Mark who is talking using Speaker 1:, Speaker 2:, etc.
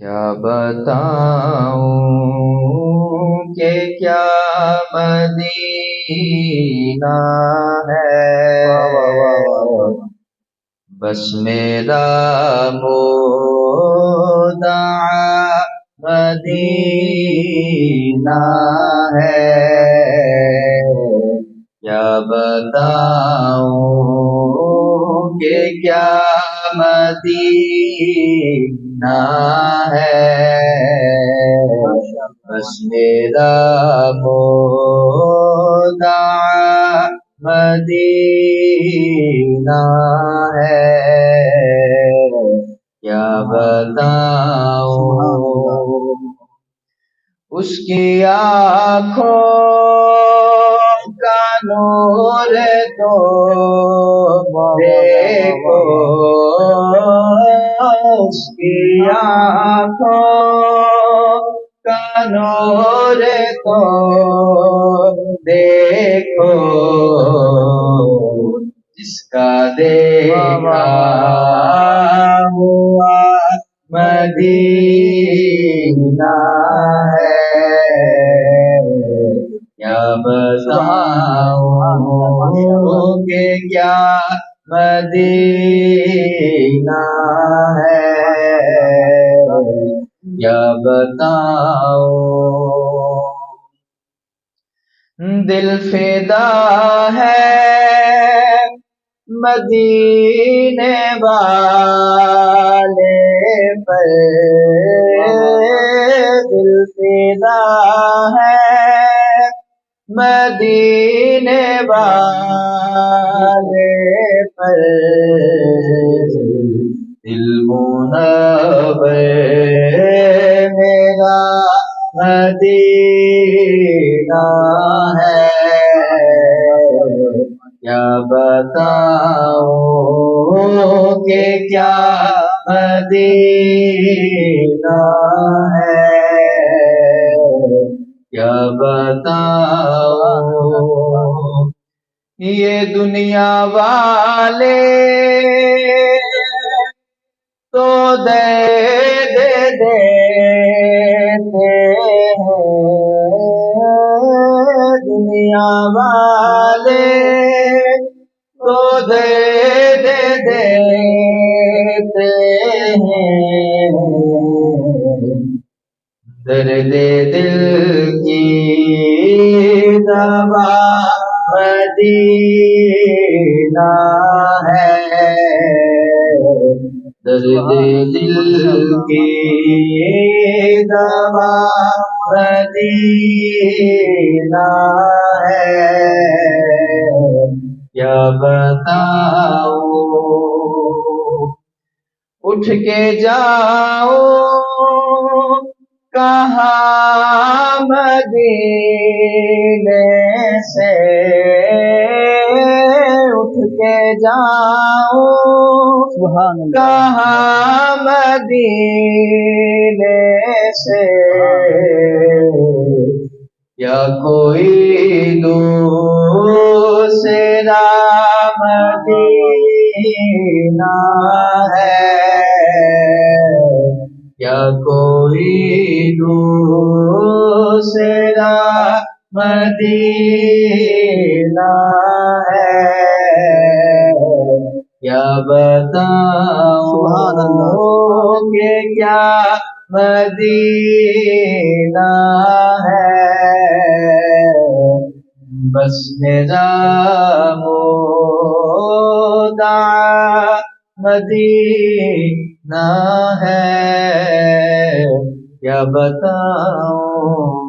Speaker 1: کیا بتاؤں کہ کیا مدینہ ہے، بس میرا مدعا مدینہ ہے۔ کیا بتاؤں کہ کیا مدینہ ہے، بس میرا مدعا مدینہ ہے۔ کیا بتاؤں اس کی آنکھوں کا نور تو دیکھو، اس کی آنکھوں کا نور تو دیکھو، جس کا دیکھا ہوا مدینہ ہے۔ کیا بتاؤں کہ کیا مدینہ ہے، کیا بتاؤں دل فدا ہے مدینے والے پر، دل فدا ہے مدینے والے پر، دل منور میرا مدینہ ہے۔ کیا بتاؤں کہ کیا مدینہ ہے، کیا بتاؤں یہ دنیا والے تو دے دیتے ہیں، دنیا والے تو دے دیتے ہیں، درد دل کی دوا مدینہ ہے، درد دل کی دوا مدینہ ہے۔ کیا بتاؤں اٹھ کے جاؤں کہاں مدینے سے، اٹھ کے جاؤں کہاں مدینے سے، یا کوئی دوسرا مدینہ ہے، یا کوئی دوسرا مدینہ ہے۔ کیا بتاؤں کہ کیا مدینہ ہے، بس میرا مدعا مدینہ ہے۔ کیا بتاؤں